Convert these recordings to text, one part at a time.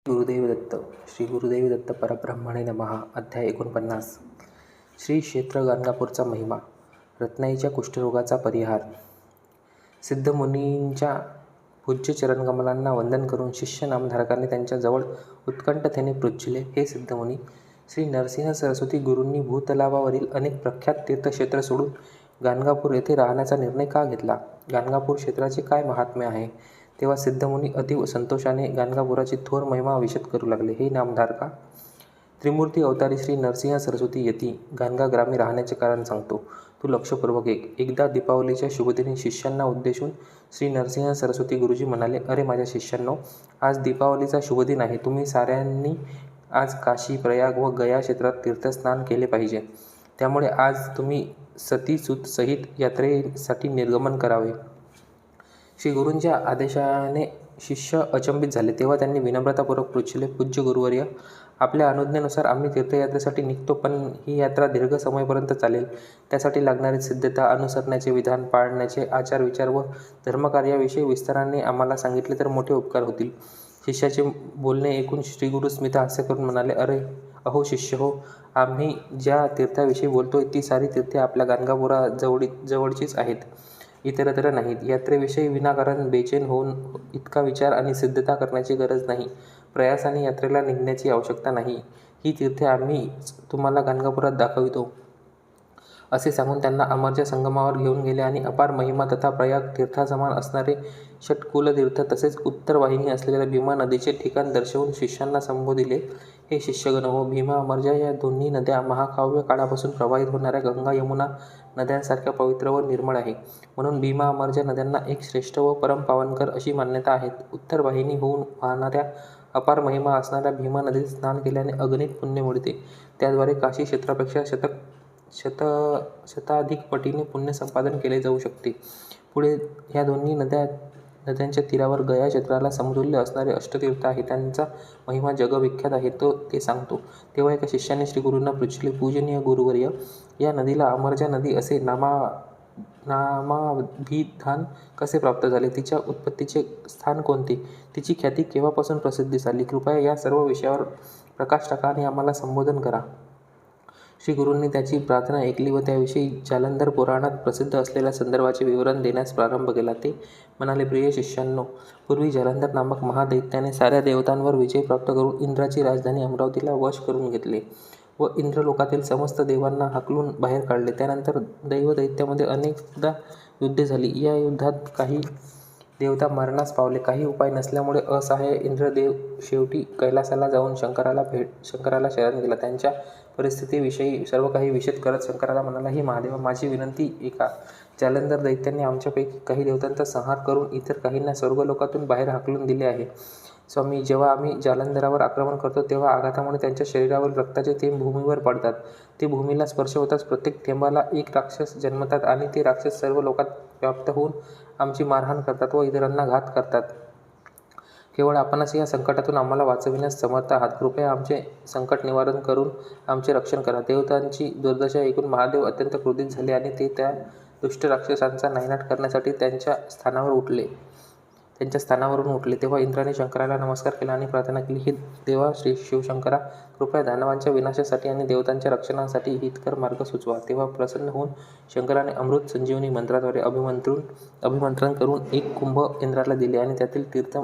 गुरुदेव दत्त. श्री गुरुदेव दत्त परब्रह्मणे नमः. अध्याय 49. श्री क्षेत्र गाणगापूरचा महिमा. रत्नाईच्या कुष्ठरोगाचा परिहार. सिद्धमुनींच्या पूज्य चरणकमलांना वंदन करून शिष्य नामधारकांनी त्यांच्या जवळ उत्कंठतेने पृच्छले, हे सिद्धमुनी, श्री नरसिंह सरस्वती गुरूंनी भूतलावावरील अनेक प्रख्यात तीर्थक्षेत्र सोडून गाणगापूर येथे राहण्याचा निर्णय का घेतला? गाणगापूर क्षेत्राचे काय महात्म्य आहे? तेव्हा सिद्धमुनी अतीव संतोषाने गाणगापुराची थोर महिमा विशद करू लागले. हे नामधारका, त्रिमूर्ती अवतारी श्री नरसिंह सरस्वती यती गाणगा ग्रामी राहण्याचे कारण सांगतो. तू लक्षपूर्वक एकदा दीपावलीच्या शुभदिनी शिष्यांना उद्देशून श्री नरसिंह सरस्वती गुरुजी म्हणाले, अरे माझ्या शिष्यांनो, आज दीपावलीचा शुभदिन आहे. तुम्ही साऱ्यांनी आज काशी, प्रयाग व गया क्षेत्रात तीर्थस्नान केले पाहिजे. त्यामुळे आज तुम्ही सतीसूत सहित यात्रेसाठी निर्गमन करावे. श्री गुरूंच्या आदेशाने शिष्य अचंबित झाले. तेव्हा त्यांनी विनम्रतापूर्वक पृच्छले, पूज्य गुरुवर्य, आपल्या अनुज्ञेनुसार आम्ही तीर्थयात्रेसाठी निघतो, पण ही यात्रा दीर्घ समयपर्यंत चालेल. त्यासाठी लागणारी सिद्धता, अनुसरण्याचे विधान, पाळण्याचे आचारविचार व धर्मकार्याविषयी विस्ताराने आम्हाला सांगितले तर मोठे उपकार होतील. शिष्याचे बोलणे ऐकून श्रीगुरू स्मित हास्य करून म्हणाले, अहो शिष्य हो, आम्ही ज्या तीर्थाविषयी बोलतोय ती सारी तीर्थे आपल्या गाणगापुरा जवळचीच आहेत, इतरत्र नाहीत. यात्रेविषयी विनाकारण बेचैन होऊन इतका विचार आणि सिद्धता करण्याची गरज नाही. प्रयासाने यात्रेला निघण्याची आवश्यकता नाही. ही तीर्थे आम्ही तुम्हाला गाणगापुरात दाखवितो, असे सांगून त्यांना अमरच्या संगमावर घेऊन गेले आणि अपार महिमा तथा प्रयाग तीर्थासमान असणारे षटकुलतीर्थ तसेच उत्तर वाहिनी असलेल्या भीमा नदीचे ठिकाण दर्शवून शिष्यांना संबोधिले. हे शिष्यगण हो, भीमा अमरजा या दोन्ही नद्या महाकाव्य काळापासून प्रवाहित होणाऱ्या गंगा यमुना नद्यांसारख्या पवित्र व निर्मळ आहे. म्हणून भीमा अमरजा नद्यांना एक श्रेष्ठ व परम पावनकर अशी मान्यता आहे. उत्तर वाहिनी होऊन वाहणाऱ्या अपार महिमा असणाऱ्या भीमा नदीत स्नान केल्याने अगणित पुण्य मिळते. त्याद्वारे काशी क्षेत्रापेक्षा शताधिक पटीने पुण्य संपादन केले जाऊ शकते. पुढे ह्या दोन्ही नद्यांच्या तीरावर गया क्षेत्राला समतुल्य असणारे अष्टतीर्थ आहे. त्यांचा महिमा जगविख्यात आहे, ते सांगतो. तेव्हा एका शिष्याने श्री गुरूंना पृच्छले, पूजनीय गुरुवर्य, या नदीला अमरजा नदी असे नामाभिधान कसे प्राप्त झाले? तिच्या उत्पत्तीचे स्थान कोणते? तिची ख्याती केव्हापासून प्रसिद्धी झाली? कृपया या सर्व विषयावर प्रकाश टाका आणि आम्हाला संबोधन करा. श्री गुरूंनी त्याची प्रार्थना ऐकली व त्याविषयी जालंधर पुराणात प्रसिद्ध असलेल्या संदर्भाचे विवरण देण्यास प्रारंभ केला. ते म्हणाले, प्रिय शिष्यांनो, पूर्वी जालंधर नामक महादैत्याने साऱ्या देवतांवर विजय प्राप्त करून इंद्राची राजधानी अमरावतीला वश करून घेतले व इंद्रलोकातील समस्त देवांना हाकलून बाहेर काढले. त्यानंतर दैत्यामध्ये अनेकदा युद्धे झाली. या युद्धात काही देवता मरणास पावले. काही उपाय नसल्यामुळे असहाय्य इंद्रदेव शेवटी कैलासाला जाऊन शंकराला शरण गेला. त्यांच्या परिस्थितीविषयी सर्व काही विशद करत शंकराला म्हणाला, ही महादेवा, माझी विनंती ऐका. जालंधर दैत्यांनी आमच्यापैकी काही देवतांचा संहार करून इतर काहींना स्वर्गलोकातून बाहेर हाकलून दिले आहे. स्वामी, जेव्हा आम्ही जालंधरावर आक्रमण करतो तेव्हा आघातामुळे त्यांच्या शरीरावरील रक्ताचे थेंब भूमीवर पडतात. ते भूमीला स्पर्श होताच प्रत्येक थेंबाला एक राक्षस जन्मतात आणि ते राक्षस सर्व लोकात व्याप्त होऊन आमची मारहाण करतात व इतरांना घात करतात. केवळ आपणच या संकटातून आम्हाला वाचविण्यास समर्थ आहात. कृपया आमचे संकट निवारण करून आमचे रक्षण करा. देवतांची दुर्दशा ऐकून महादेव अत्यंत क्रोधित झाले आणि ते त्या दुष्ट राक्षसांचा नायनाट करण्यासाठी त्यांच्या स्थानावरून उठले. तेव्हा इंद्राने शंकराला नमस्कार केला आणि प्रार्थना केली, हे देवा श्री शिवशंकरा, कृपया दानवांच्या विनाशासाठी आणि देवतांच्या रक्षणासाठी हितकर मार्ग सुचवा. तेव्हा प्रसन्न होऊन शंकराने अमृत संजीवनी मंत्राद्वारे अभिमंत्रण करून एक कुंभ इंद्राला दिले आणि त्यातील तीर्थ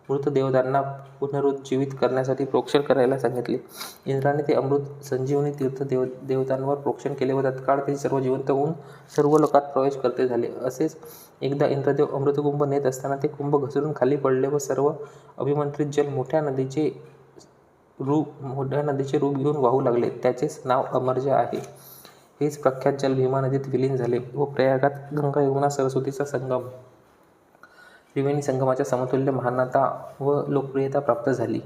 मृत देवतांना पुनरुज्जीवित करण्यासाठी प्रोक्षण करायला सांगितले. इंद्राने ते अमृत संजीवनी तीर्थ देवतांवर प्रोक्षण केले व तत्काळ ते सर्व जिवंत होऊन सर्व लोकात प्रवेश करते झाले. असेच एकदा इंद्रदेव अमृतकुंभ नेत असताना ते कुंभ घसरून खाली पडले व सर्व अभिमंत्रित जल मोठ्या नदीचे रूप घेऊन वाहू लागले. त्याचेच नाव अमरजा आहे. हेच प्रख्यात जल भीमा नदीत विलीन झाले व प्रयागात गंगा यमुना सरस्वतीचा संगम त्रिवेणी संगमाच्या समतुल्य महानता व लोकप्रियता प्राप्त झाली.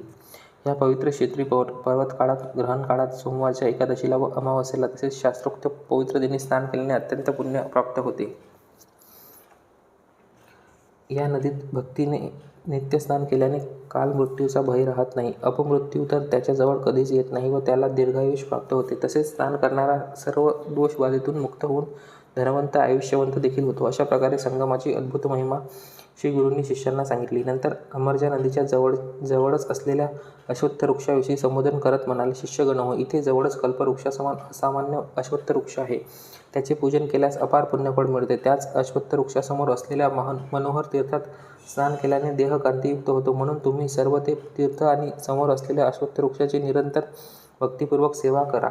या पवित्र क्षेत्री पर्वतकाळात, ग्रहण काळात, सोमवारच्या एकादशीला व अमावास्येला तसेच शास्त्रोक्त पवित्र दिनी स्नान केल्याने अत्यंत पुण्य प्राप्त होते. या नदीत भक्तीने नित्यस्नान केल्याने काल मृत्यूचा भय राहत नाही. अपमृत्यू तर त्याच्याजवळ कधीच येत नाही व त्याला दीर्घायुष्य प्राप्त होते. तसेच स्नान करणारा सर्व दोषबाधेतून मुक्त होऊन धनवंत, आयुष्यवंत देखील होतो. अशा प्रकारे संगमाची अद्भुत महिमा श्रीगुरूंनी शिष्यांना सांगितली. नंतर अमरजा नदीच्या जवळच असलेल्या अश्वत्थ वृक्षाविषयी संबोधन करत म्हणाले, शिष्यगण हो, इथे जवळच कल्पवृक्षासमान असामान्य अश्वत्थ वृक्ष आहे. त्याचे पूजन केल्यास अपार पुण्यफळ मिळते. त्याच अश्वत्थ वृक्षासमोर असलेल्या मनोहर तीर्थात स्नान केल्याने देह कांतीयुक्त होतो. म्हणून तुम्ही सर्व ते तीर्थ आणि समोर असलेल्या अश्वत्थ वृक्षाची निरंतर भक्तिपूर्वक सेवा करा.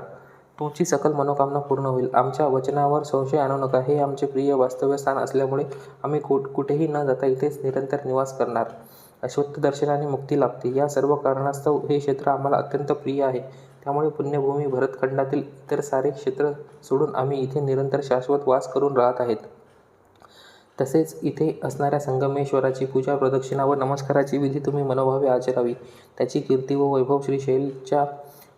तुमची सकल मनोकामना पूर्ण होईल. आमच्या वचनावर संशय आणू नका. हे आमचे प्रिय वास्तव्य स्थान असल्यामुळे आम्ही कुठेही न जाता इथेच निरंतर निवास करणार. अश्वत्थ दर्शनाने मुक्ती लाभते. या सर्व कारणास्तव हे क्षेत्र आम्हाला अत्यंत प्रिय आहे. त्यामुळे पुण्यभूमी भरतखंडातील इतर सारे क्षेत्र सोडून आम्ही इथे निरंतर शाश्वत वास करून राहत आहेत. तसेच इथे असणाऱ्या संगमेश्वराची पूजा, प्रदक्षिणा व नमस्काराची विधी तुम्ही मनोभावे आचरावी. त्याची कीर्ती व वैभव श्रीशैलच्या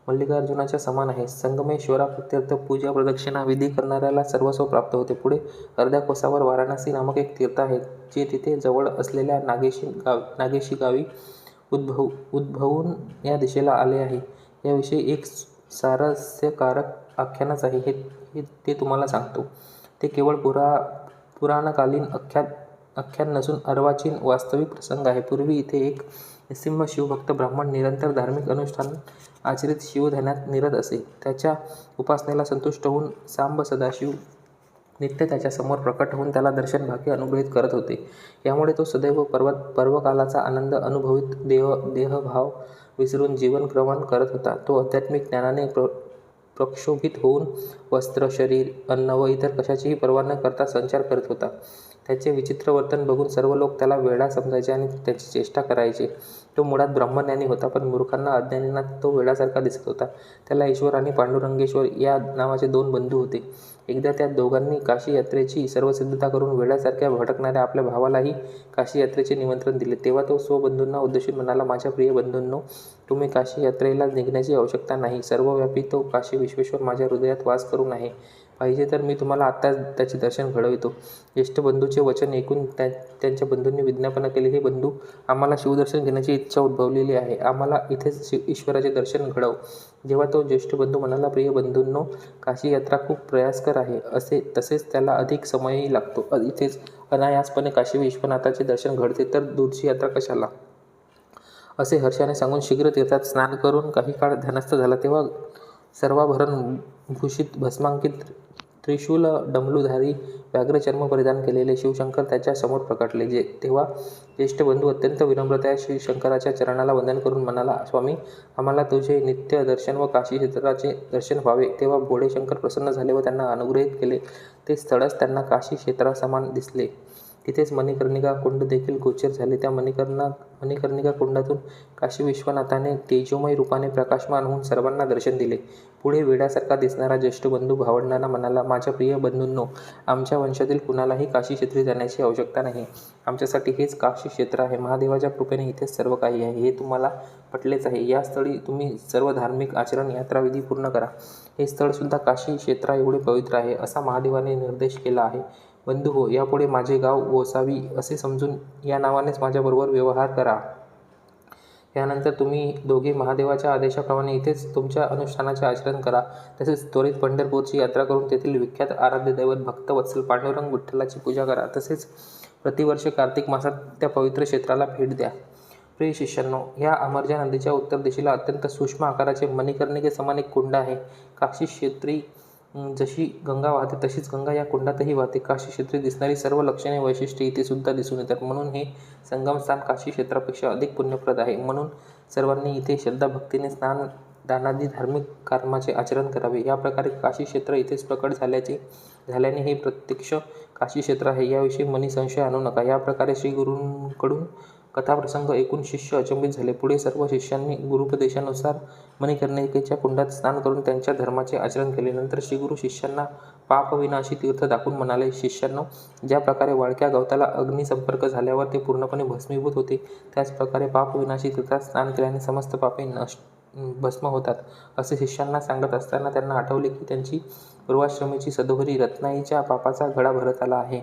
मल्लिकार्जुनाच्या समान आहे. संगमेश्वराप्रीत्यर्थ पूजा प्रदक्षिणा विधी करणाऱ्याला सर्वस्व प्राप्त होते. पुढे अर्ध्या कोसावर वाराणसी नामक एक तीर्थ आहे, जे तिथे जवळ असलेल्या नागेशी गावी उद्भवून या दिशेला आले आहे. याविषयी एक सारस्यकारक आख्यानच आहे, ते तुम्हाला सांगतो. ते केवळ पुराणकालीन आख्यान नसून अर्वाचीन वास्तविक प्रसंग आहे. पूर्वी इथे एक निस्सिम शिवभक्त ब्राह्मण निरंतर धार्मिक अनुष्ठान आचरित शिवध्यानात निरत असे. त्याच्या उपासनेला संतुष्ट होऊन सांब सदाशिव नित्य त्याच्यासमोर प्रकट होऊन त्याला दर्शन भाग्य अनुग्रहित करत होते. यामुळे तो सदैव पर्वकालाचा आनंद अनुभवित देहभाव विसरून जीवन क्रमण करत होता. तो आध्यात्मिक ज्ञानाने प्रक्षोभित होऊन वस्त्र, शरीर, अन्न व इतर कशाचीही पर्वा न करता संचार करत होता. त्याचे विचित्र वर्तन बघून सर्व लोक त्याला वेडा समजायचे आणि त्याची चेष्टा करायचे. तो मुळात ब्रह्मज्ञानी होता, पण मूर्खांना अज्ञानींना तो वेडासारखा दिसत होता. त्याला ईश्वर आणि पांडुरंगेश्वर या नावाचे 2 बंधू होते. एकदा त्या दोघांनी काशी यात्रेची सर्व सिद्धता करून वेड्यासारख्या भटकणाऱ्या आपल्या भावालाही काशी यात्रेचे निमंत्रण दिले. तेव्हा तो स्वबंधूंना उद्देशून म्हणाला, माझ्या प्रिय बंधूंनो, तुम्ही काशी यात्रेला निघण्याची आवश्यकता नाही. सर्वव्यापी तो काशी विश्वेश्वर माझ्या हृदयात वास करून आहे. पाहिजे तर मी तुम्हाला आत्ताच त्याचे दर्शन घडवितो. ज्येष्ठ बंधूचे वचन ऐकून त्यांच्या बंधूंनी विज्ञापन केले, हे बंधू, आम्हाला शिवदर्शन घेण्याची इच्छा उद्भवलेली आहे. आम्हाला इथेच ईश्वराचे दर्शन घडव. जेव्हा तो ज्येष्ठ बंधू म्हणाला, प्रिय बंधूंनो, काशी यात्रा खूप प्रयासकर आहे, तसेच त्याला अधिक समयही लागतो. इथेच अनायासपणे काशी विश्वनाथाचे दर्शन घडते, तर दूरची यात्रा कशाला? असे हर्षाने सांगून शीघ्र तीर्थात स्नान करून काही काळ ध्यानस्थ झाला. तेव्हा सर्वाभरण भूषित भस्मांकित त्रिशूल डमरूधारी व्याघ्रचर्म परिधान केलेले शिवशंकर त्याच्या समोर प्रकटले. तेव्हा ज्येष्ठ बंधू अत्यंत विनम्रतेने श्रीशंकराच्या चरणाला वंदन करून म्हणाला, स्वामी, आम्हाला तुझे नित्य दर्शन व काशी क्षेत्राचे दर्शन व्हावे. तेव्हा भोळे शंकर प्रसन्न झाले व त्यांना अनुग्रहित केले. ते स्थळच त्यांना काशी क्षेत्रासमान दिसले. तिथेच मणिकर्णिका कुंड देखील गोचर झाले. त्या मणिकर्णिका कुंडातून काशी विश्वनाथाने तेजोमय रूपाने प्रकाशमान होऊन सर्वांना दर्शन दिले. पुढे वेड्यासारखा दिसणारा ज्येष्ठ बंधू भावंडांना म्हणाला, माझ्या प्रिय बंधूंनो, आमच्या वंशातील कुणालाही काशी क्षेत्री जाण्याची आवश्यकता नाही. आमच्यासाठी हेच काशी क्षेत्र आहे. महादेवाच्या कृपेने इथेच सर्व काही आहे. हे तुम्हाला पटलेच आहे. या स्थळी तुम्ही सर्व धार्मिक आचरण, यात्राविधी पूर्ण करा. हे स्थळसुद्धा काशी क्षेत्रा एवढे पवित्र आहे, असा महादेवाने निर्देश केला आहे. बंधू हो, यापुढे माझे गाव गोसावी असे समजून या नावानेच माझ्याबरोबर व्यवहार करा. यानंतर तुम्ही दोघे महादेवाच्या आदेशाप्रमाणे इथेच तुमच्या अनुष्ठानाचे आचरण करा. तसेच त्वरित पंढरपूरची यात्रा करून तेथील विख्यात आराध्य दैवत भक्तवत्सल पांडुरंग विठ्ठलाची पूजा करा. तसेच प्रतिवर्ष कार्तिक मासात त्या पवित्र क्षेत्राला भेट द्या. प्रिय शिष्यांनो, या अमरजा नदीच्या उत्तर दिशेला अत्यंत सूक्ष्म आकाराचे मणिकर्णिके समान एक कुंड आहे. काशी क्षेत्री जशी गंगा वाहते तशीच गंगा या कुंडातही वाहते. काशी क्षेत्री दिसणारी सर्व लक्षणे वैशिष्ट्ये इथे सुद्धा दिसून येतात. म्हणून हे संगमस्थान काशी क्षेत्रापेक्षा अधिक पुण्यप्रद आहे. म्हणून सर्वांनी इथे श्रद्धाभक्तीने स्नान, दानादी धार्मिक कर्माचे आचरण करावे. या प्रकारे काशी क्षेत्र इथेच प्रकट झाल्याने हे प्रत्यक्ष काशी क्षेत्र आहे, याविषयी मनी संशय आणू नका. या प्रकारे श्रीगुरूंकडून कथाप्रसंग ऐकून शिष्य अचंबित झाले. पुढे सर्व शिष्यांनी गुरुपदेशानुसार मणिकर्णिकेच्या कुंडात स्नान करून त्यांच्या धर्माचे आचरण केले. नंतर श्रीगुरू शिष्यांना पापविनाशी तीर्थ दाखवून म्हणाले, शिष्यांनो, ज्या प्रकारे वाळक्या गवताला अग्निसंपर्क झाल्यावर ते पूर्णपणे भस्मीभूत होते, त्याच प्रकारे पापविनाशी तीर्थात स्नान केल्याने समस्त पापे भस्म होतात. असे शिष्यांना सांगत असताना त्यांना आठवले की त्यांची पूर्वाश्रमीची सदोहरी रत्नाईच्या पापाचा घडा भरत आला आहे.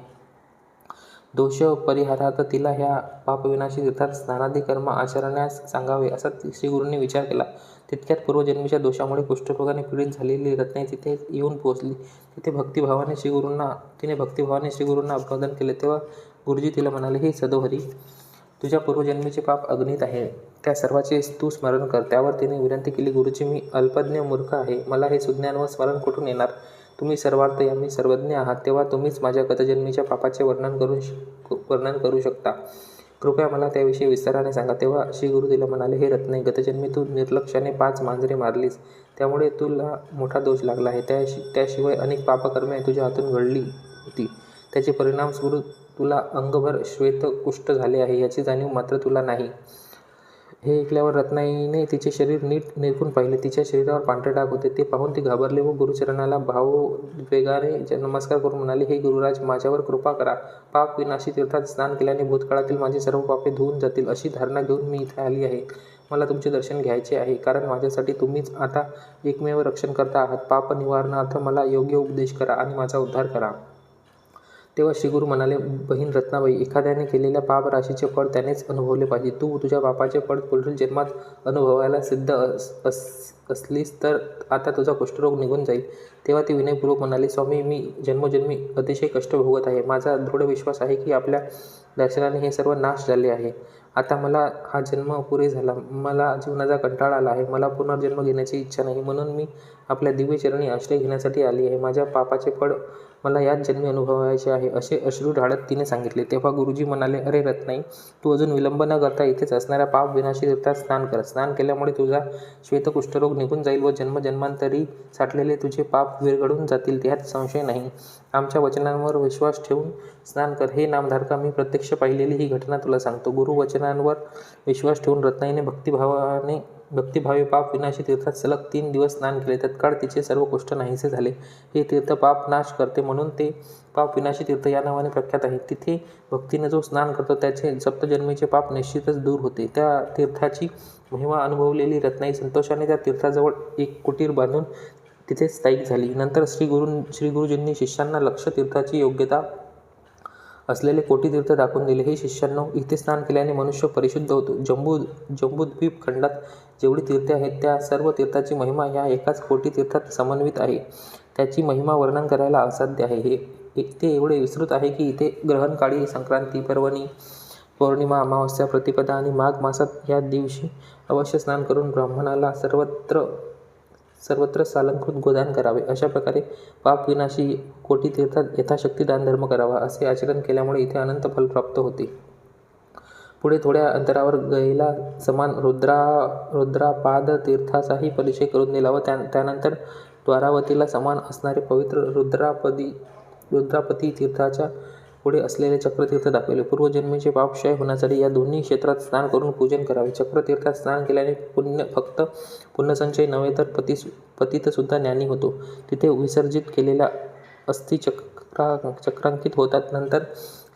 दोष परिहारात तिला ह्या पापविनाशी तीर्थात स्नानादी कर्म आचरण्यास सांगावे, असा श्रीगुरूंनी विचार केला. तितक्यात पूर्वजन्मीच्या दोषामुळे कुष्ठरोगाने पीडित झालेली रत्नाई तिथे येऊन पोहोचली. तिने भक्तिभावाने श्रीगुरूंना अभिवादन केले. तेव्हा गुरुजी तिला म्हणाले, हे सदोहरी, तुझ्या पूर्वजन्मीचे पाप अगणित आहे. त्या सर्वाचे तू स्मरण कर. त्यावर तिने विनंती केली, गुरुजी, मी अल्पज्ञ मूर्ख आहे. मला हे सुज्ञान व स्मरण कुठून येणार? तुम्ही सर्वार्थयामी सर्वज्ञ आहात, तेव्हा तुम्हीच माझ्या गतजन्मीच्या पापाचे वर्णन करू शकता. कृपया मला त्याविषयी विस्ताराने सांगा. तेव्हा श्री गुरु तिला म्हणाले, हे रत्ने, गतजन्मी तू निर्लक्ष्याने 5 मांजरे मारलीस, त्यामुळे तुला मोठा दोष लागला आहे. त्याशिवाय अनेक पापकर्मे तुझ्या हातून घडली होती. त्याचे परिणामस्वरूप तुला अंगभर श्वेतकुष्ठ झाले आहे, याची जाणीव मात्र तुला नाही. हे ऐकल्यावर रत्नाईने तिचे शरीर नीट निरखून पाहिले. तिच्या शरीरावर पांढरे डाग होते. ते पाहून ती घाबरली व गुरुचरणाला भावोद्वेगाने नमस्कार करून म्हणाली, हे गुरुराज, माझ्यावर कृपा करा. पाप विनाशी तीर्थात स्नान केल्याने भूतकाळातील माझी सर्व पापे धुवून जातील, अशी धारणा घेऊन मी इथे आली आहे. मला तुमचे दर्शन घ्यायचे आहे, कारण माझ्यासाठी तुम्हीच आता एकमेव रक्षणकर्ता आहात. पाप निवारणार्थ मला योग्य उपदेश करा आणि माझा उद्धार करा. तेव्हा श्रीगुरू म्हणाले, बहीण रत्नाबाई, एखाद्याने केलेल्या पापराशीचे फळ त्यानेच अनुभवले पाहिजे. तू तुझ्या पापाचे फळ पुढील जन्मात अनुभवायला सिद्ध असलीस तर आता तुझा कुष्ठरोग निघून जाईल. तेव्हा ती विनयपूर्वक म्हणाली, स्वामी, मी जन्मोजन्मी अतिशय कष्ट भोगत आहे. माझा दृढ विश्वास आहे की आपल्या दर्शनाने हे सर्व नाश झाले आहे. आता मला हा जन्म पुरे झाला. मला जीवनाचा कंटाळा आला आहे. मला पुनर्जन्म घेण्याची इच्छा नाही, म्हणून मी आपल्या दिव्य चरणी आश्रय घेण्यासाठी आली आहे. माझ्या पापाचे फळ मला याच जन्मी अनुभवायचे आहे, असे अश्रू ढाळत तिने सांगितले. तेव्हा गुरुजी म्हणाले, अरे रत्नाई, तू अजून विलंब न करता इथेच असणाऱ्या पाप विनाशी तीर्थात स्नान कर. स्नान केल्यामुळे तुझा श्वेतकुष्ठरोग निघून जाईल व जन्मजन्मांतरी साठलेले तुझे पाप विरघळून जातील, यात संशय नाही. आमच्या वचनांवर विश्वास ठेवून स्नान कर. हे नामधारका, मी प्रत्यक्ष पाहिलेली ही घटना तुला सांगतो. गुरुवचनांवर विश्वास ठेवून रत्नाईने भक्तिभावे पाप विनाशी तीर्थात सलग 3 दिवस स्नान केले. तत्काळ तिचे सर्व कुष्ठ नाहीसे झाले. हे तीर्थ पाप नाश करते, म्हणून ते पाप विनाशी तीर्थ या नावाने प्रख्यात आहे. तिथे भक्तीने जो स्नान करतो त्याचे सप्तजन्मीचे पाप निश्चितच दूर होते. त्या तीर्थाची महिमा अनुभवलेली रत्नाई संतोषाने त्या तीर्थाजवळ एक कुटीर बांधून तिथेच स्थायिक झाली. नंतर श्री गुरुजींनी शिष्यांना लक्ष तीर्थाची योग्यता असलेले कोटीतीर्थ दाखवून दिले. हे शिष्यांनो, इथे स्नान केल्याने मनुष्य परिशुद्ध होतो. जम्बूद्वीप खंडात जेवढी तीर्थे आहेत त्या सर्व तीर्थाची महिमा ह्या एकाच कोटीतीर्थात समन्वित आहे. त्याची महिमा वर्णन करायला असाध्य आहे. ते एवढे विस्तृत आहे की इथे ग्रहणकाळी, संक्रांती, पर्वणी, पौर्णिमा, अमावस्या, प्रतिपदा आणि माघ मासात या दिवशी अवश्य स्नान करून ब्राह्मणाला सर्वत्र सालंकृत गोदान करावे. अशा प्रकारे पापविनाशी कोटीतीर्थात यथाशक्ती दानधर्म करावा. असे आचरण केल्यामुळे इथे अनंत फल प्राप्त होते. पुढे थोड्या अंतरावर गयेला समान रुद्रापाद तीर्थाचाही परिचय करून दिला व त्यानंतर द्वारावतीला समान असणारे पवित्र रुद्रापती तीर्थाच्या पुढे असलेले चक्रतीर्थ दाखवले. पूर्वजन्मीचे पापक्षय होण्यासाठी या दोन्ही क्षेत्रात स्नान करून पूजन करावे. चक्रतीर्थात स्नान केल्याने फक्त पुण्यसंचय नव्हे तर पतितसुद्धा ज्ञानी होतो. तिथे विसर्जित केलेल्या अस्थी चक्रांकित होतात. नंतर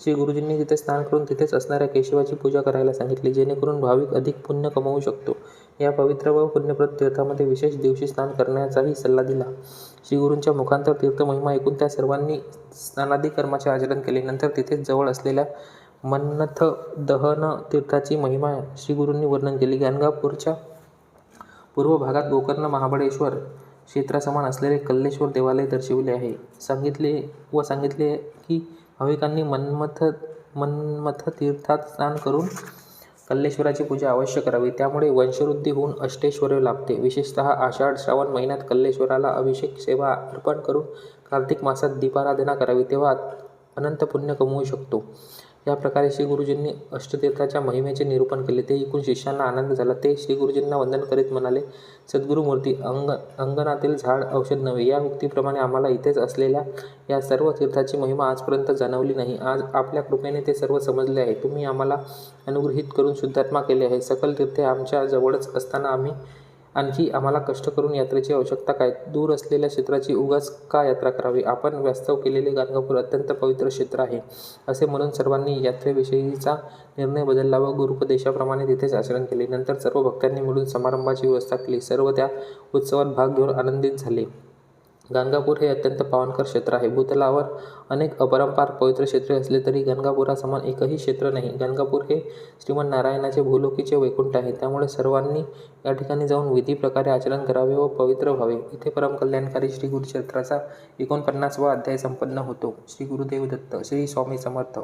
श्री गुरुजींनी तिथे स्नान करून तिथेच असणाऱ्या केशवाची पूजा करायला सांगितली, जेणेकरून भाविक अधिक पुण्य कमवू शकतो. या पवित्र व पुण्यप्रद तीर्थामध्ये विशेष दिवशी स्नान करण्याचाही सल्ला दिला. श्री गुरूंच्या मुखांतर तीर्थमहिमा ऐकून त्या सर्वांनी स्नानादी कर्माचे आचरण केले. नंतर तिथेच जवळ असलेल्या मन्नथ दहन तीर्थाची महिमा श्री गुरूंनी वर्णन केली. गाणगापूरच्या पूर्व भागात गोकर्ण महाबळेश्वर क्षेत्रासमान असलेले कल्लेश्वर देवालय दर्शविले आहे. सांगितले की भाविकांनी मन्मथ तीर्थात स्नान करून कल्लेश्वराची पूजा अवश्य करावी. त्यामुळे वंशवृद्धी होऊन अष्टैश्वर्य लाभते. विशेषतः आषाढ श्रावण महिन्यात कल्लेश्वराला अभिषेक सेवा अर्पण करून कार्तिक मासात दीपाराधना करावी, तेव्हा अनंत पुण्य कमवू शकतो. या प्रकारे श्री गुरुजींनी अष्टतीर्थाच्या महिमेचे निरूपण केले. ते ऐकून शिष्यांना आनंद झाला. ते श्री गुरुजींना वंदन करीत म्हणाले, सद्गुरुमूर्ती, अंगणातील झाड औषध नव्हे, या उक्तीप्रमाणे आम्हाला इथेच असलेल्या या सर्व तीर्थाची महिमा आजपर्यंत जाणवली नाही. आज आपल्या कृपेने ते सर्व समजले आहे. तुम्ही आम्हाला अनुग्रहित करून शुद्धात्मा केले आहे. सकल तीर्थे आमच्या जवळच असताना आणखी आम्हाला कष्ट करून यात्रेची आवश्यकता काय? दूर असलेल्या क्षेत्राची उगाच का यात्रा करावी? आपण वास्तव केलेले गाणगापूर अत्यंत पवित्र क्षेत्र आहे, असे म्हणून सर्वांनी यात्रेविषयीचा निर्णय बदलला व गुरुपदेशाप्रमाणे तिथेच आचरण केले. नंतर सर्व भक्तांनी मिळून समारंभाची व्यवस्था केली. सर्व त्या उत्सवात भाग घेऊन आनंदित झाले. गाणगापूर हे अत्यंत पावनकर क्षेत्र आहे. भूतलावर अनेक अपरंपार पवित्र क्षेत्रे असले तरी गाणगापुरासमान एकही क्षेत्र नाही. गाणगापूर हे श्रीमन्नारायणाचे भूलोकीचे वैकुंठ आहे. त्यामुळे सर्वांनी या ठिकाणी जाऊन विधी प्रकारे आचरण करावे व पवित्र व्हावे. इथे परमकल्याणकारी श्री गुरुचरित्राचा 49वा अध्याय संपन्न होतो. श्री गुरुदेव दत्त. श्री स्वामी समर्थ.